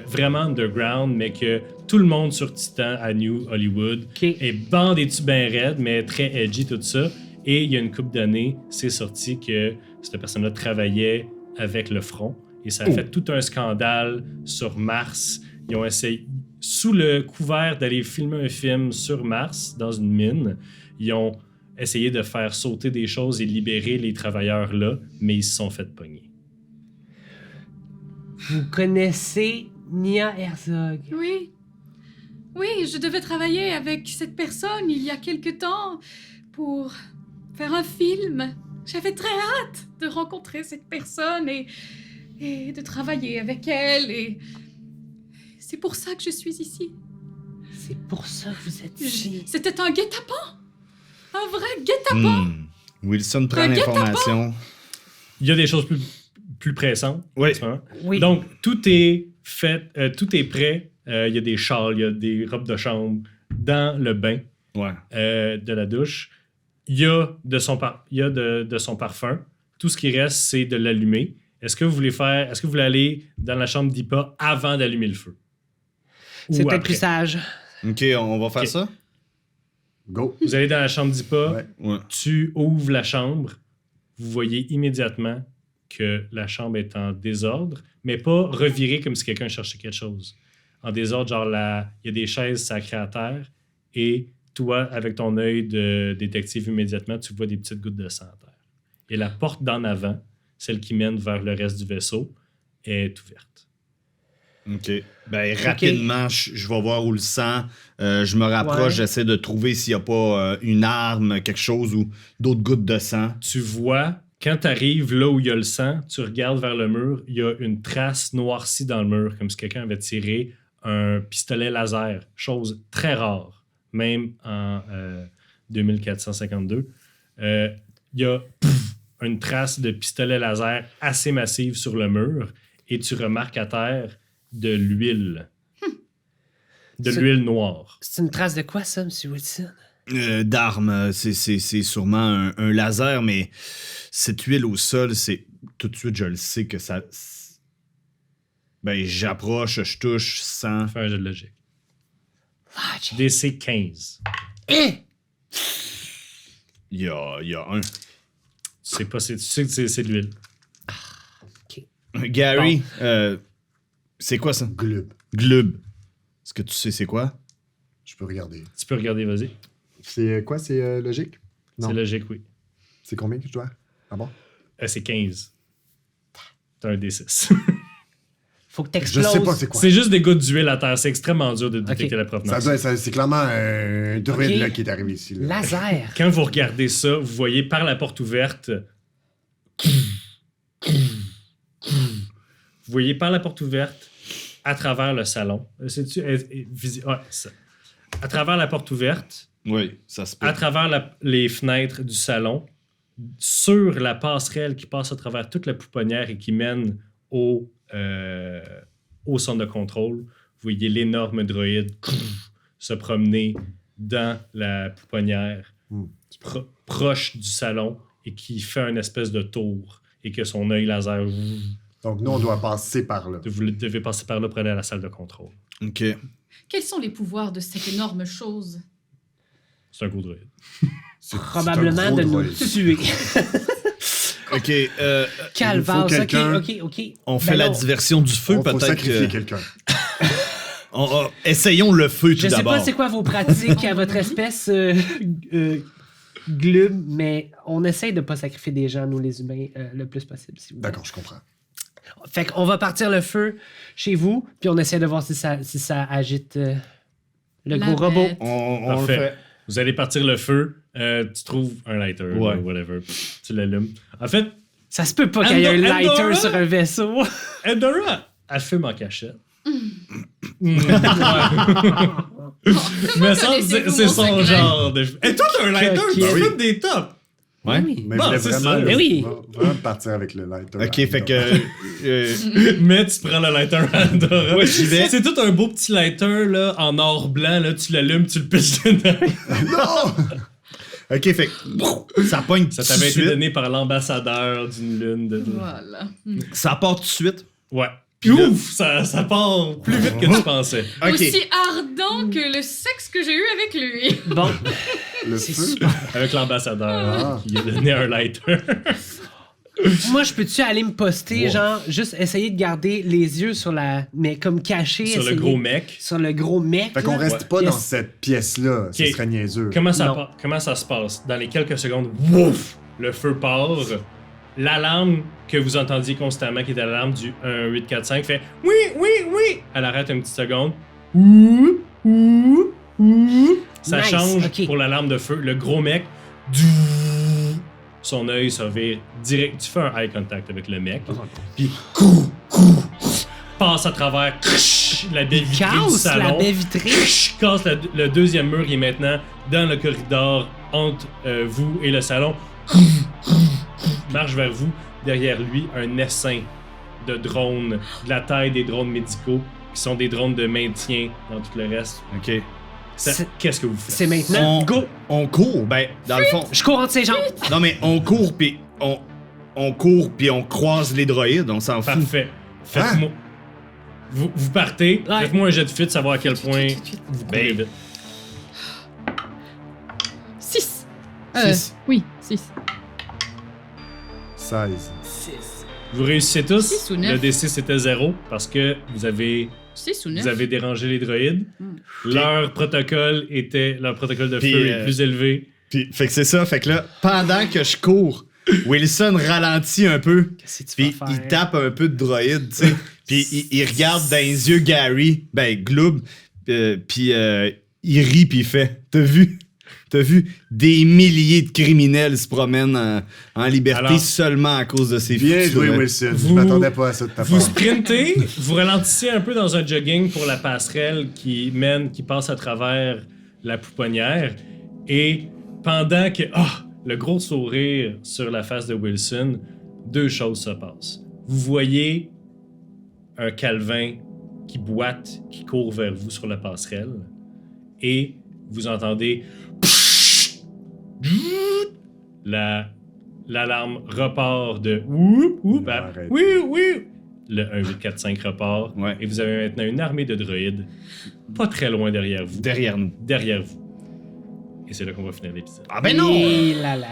vraiment underground, mais que tout le monde sur Titan à New Hollywood Ok. est bandé dessus ben raide, mais très edgy, tout ça. Et il y a une couple d'années, c'est sorti que cette personne-là travaillait avec le front. Et ça a fait tout un scandale sur Mars. Ils ont essayé, sous le couvert d'aller filmer un film sur Mars, dans une mine, ils ont essayé de faire sauter des choses et libérer les travailleurs là, mais ils se sont fait pogner. Vous connaissez Nia Herzog? Oui. Oui, je devais travailler avec cette personne il y a quelque temps pour faire un film. J'avais très hâte de rencontrer cette personne et de travailler avec elle et c'est pour ça que je suis ici. C'est pour ça que vous êtes ici. C'était un guet-apens. Un vrai guet-apens. Wilson prend Un guet-apens. l'information. Il y a des choses plus pressantes. Oui. en ce moment. Oui. Donc, tout est fait, tout est prêt. Il y a des châles, il y a des robes de chambre dans le bain Ouais. de la douche. Il y a de son parfum. Tout ce qui reste, c'est de l'allumer. Est-ce que vous voulez aller dans la chambre d'Ipa avant d'allumer le feu? C'est Ou peut-être après? plus sage. OK, on va faire Ok. ça? Go. Vous allez dans la chambre d'Ipa, Ouais. Ouais. tu ouvres la chambre, vous voyez immédiatement que la chambre est en désordre, mais pas revirée comme si quelqu'un cherchait quelque chose. En désordre, genre il y a des chaises sacrées à terre et toi, avec ton œil de détective immédiatement, tu vois des petites gouttes de sang à terre. Et la porte d'en avant, celle qui mène vers le reste du vaisseau, est ouverte. OK. Ben, rapidement, je vais voir où le sang. Je me rapproche, Ouais. j'essaie de trouver s'il n'y a pas une arme, quelque chose ou d'autres gouttes de sang. Tu vois, quand tu arrives là où il y a le sang, tu regardes vers le mur, il y a une trace noircie dans le mur, comme si quelqu'un avait tiré un pistolet laser, chose très rare, même en 2452. Il y a une trace de pistolet laser assez massive sur le mur et tu remarques à terre de l'huile. De C'est- l'huile noire. C'est une trace de quoi, ça, M. Wilson? D'armes, c'est sûrement un laser, mais cette huile au sol, c'est tout de suite, je le sais que ça... Ben, j'approche, je touche, sens... Fais un jeu de logique. Logic. DC 15. Il y a un. Tu sais que c'est de l'huile. Gary, c'est quoi ça? Glub. Glub. Est-ce que tu sais c'est quoi? Je peux regarder. Tu peux regarder, vas-y. C'est quoi? C'est logique? Non. C'est logique, oui. C'est combien que je dois avoir? C'est 15. T'as un D6. Faut que Je t'exploses. sais pas c'est quoi. C'est juste des gouttes d'huile à terre. C'est extrêmement dur de détecter la Ça provenance. c'est clairement un druide Ok. là, qui est arrivé ici. Là. Laser. Quand vous regardez ça, vous voyez par la porte ouverte... Vous voyez par la porte ouverte, à travers le salon. C'est-tu... ouais, ça. À travers la porte ouverte, Oui, ça se peut. à travers les fenêtres du salon, sur la passerelle qui passe à travers toute la pouponnière et qui mène au centre de contrôle, vous voyez l'énorme droïde se promener dans la pouponnière, proche du salon, et qui fait une espèce de tour, et que son œil laser... Donc, nous, on doit passer par là. Vous devez passer par là pour aller à la salle de contrôle. OK. Quels sont les pouvoirs de cette énorme chose? C'est un gros droïde. Probablement c'est un de gros nous droïde. tuer. OK. Calvaire, quelqu'un. OK. On fait Ben la non. diversion du feu, On faut peut-être sacrifier que... quelqu'un. Essayons le feu tout Je sais d'abord. pas c'est quoi vos pratiques à votre espèce, Glub, mais on essaye de pas sacrifier des gens, nous les humains, le plus possible. Si vous voulez. D'accord, je comprends. Fait qu'on va partir le feu chez vous, puis on essaie de voir si ça agite le La gros robot. bête. On le Parfait. fait. Vous allez partir le feu, tu trouves un lighter, Ouais. ou whatever, tu l'allumes. En fait, Ça se peut pas qu'il y ait un lighter Andorra? sur un vaisseau. Endora, elle fume en cachette. Ouais. Comment Mais ça, connaissez-vous c'est mon son secret? genre de... Et toi, t'as un lighter, tu Ben oui. fumes des tops! Ouais. Oui. Mais Bon, il voulait c'est vraiment, ça. Mais oui. vraiment partir avec le lighter. OK, fait que... Mais tu prends le lighter à Andorra. Ouais, j'y vais. C'est tout un beau petit lighter là, en or blanc, là, tu l'allumes, tu le pisses dedans. Non! OK, fait que ça pogne Ça tout t'avait de été suite. donné par l'ambassadeur d'une lune de... Voilà. Ça part tout de suite. Ouais. Puis ouf, ça part plus vite que tu pensais. OK. Aussi ardent que le sexe que j'ai eu avec lui. Bon, Le c'est feu. super. Avec l'ambassadeur Ah. qui a donné un lighter. Moi, je peux-tu aller me poster, genre, juste essayer de garder les yeux sur la... Mais comme caché. Sur le essayer- gros mec. Sur le gros mec. Fait qu'on là. reste pas Yes. dans cette pièce-là. Ce Ok. serait niaiseux. Comment ça, Non. comment ça se passe? Dans les quelques secondes, wouf, le feu part. L'alarme que vous entendiez constamment, qui était l'alarme du 1845, fait « Oui, oui, oui! » Elle arrête une petite seconde. Ouh, ouh, ouh. Ça Nice, change ok. pour l'alarme de feu. Le gros mec, son œil se vire direct. Tu fais un eye contact avec le mec. Puis passe à travers la baie vitrée du Casse salon. la baie vitrée. Casse le deuxième mur, il est maintenant dans le corridor entre vous et le salon. Marche vers vous. Derrière lui, un essaim de drones, de la taille des drones médicaux, qui sont des drones de maintien dans tout le reste. OK. C'est- Qu'est-ce que vous faites? C'est maintenant. On, Go! on court. Ben, dans le fond... Je cours entre ses jambes. Non, mais on court, puis on court, puis on croise les droïdes. On s'en fout. Parfait. Faites-moi... Vous partez. Ouais. Faites-moi un jet de fit, savoir à quel point vous courez vite. 6. Six. Oui, 6. 16. Vous réussissez tous. Six ou neuf. Le D6 était 0 parce que vous avez 6 ou 9? Vous avez dérangé les droïdes. Hmm. Leur protocole de Puis, feu est plus élevé. Puis, fait que c'est ça. Fait que là, pendant que je cours, Wilson ralentit un peu. Qu'est-ce que tu Puis vas il faire? tape un peu de droïde, tu sais. Puis il regarde dans les yeux Gary, ben Gloob, puis il rit puis il fait « T'as vu? Des milliers de criminels se promènent en liberté Alors, seulement à cause de ces Bien foutus joué, droïdes. Wilson. Je Vous- m'attendais pas à ça de ta Vous part. sprintez, vous ralentissez un peu dans un jogging pour la passerelle qui passe à travers la pouponnière. Et pendant que... le gros sourire sur la face de Wilson, deux choses se passent. Vous voyez un Calvin qui boite, qui court vers vous sur la passerelle. Et vous entendez... L'alarme repart de... Arrête. Oui, oui. Le 1845 repart. Ouais. Et vous avez maintenant une armée de droïdes pas très loin derrière vous. Derrière nous. Derrière vous. Et c'est là qu'on va finir l'épisode. Ah ben non! Il là là.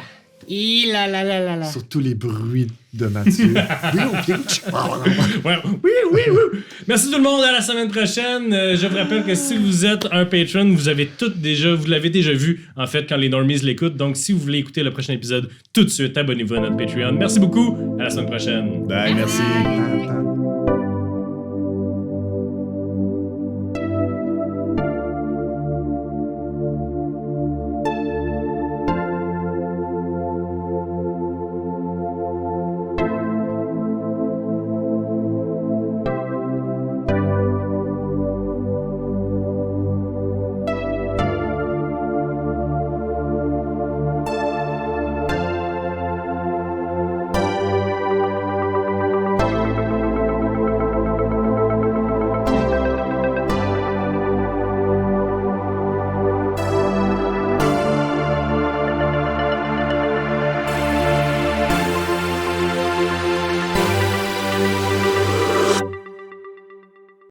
Il là là là là là. Surtout les bruits de Mathieu. Ouais. Oui, oui, oui. Merci tout le monde. À la semaine prochaine. Je vous rappelle que si vous êtes un patron, vous l'avez déjà vu, en fait, quand les normies l'écoutent. Donc, si vous voulez écouter le prochain épisode tout de suite, abonnez-vous à notre Patreon. Merci beaucoup. À la semaine prochaine. Ben merci. Tam, tam.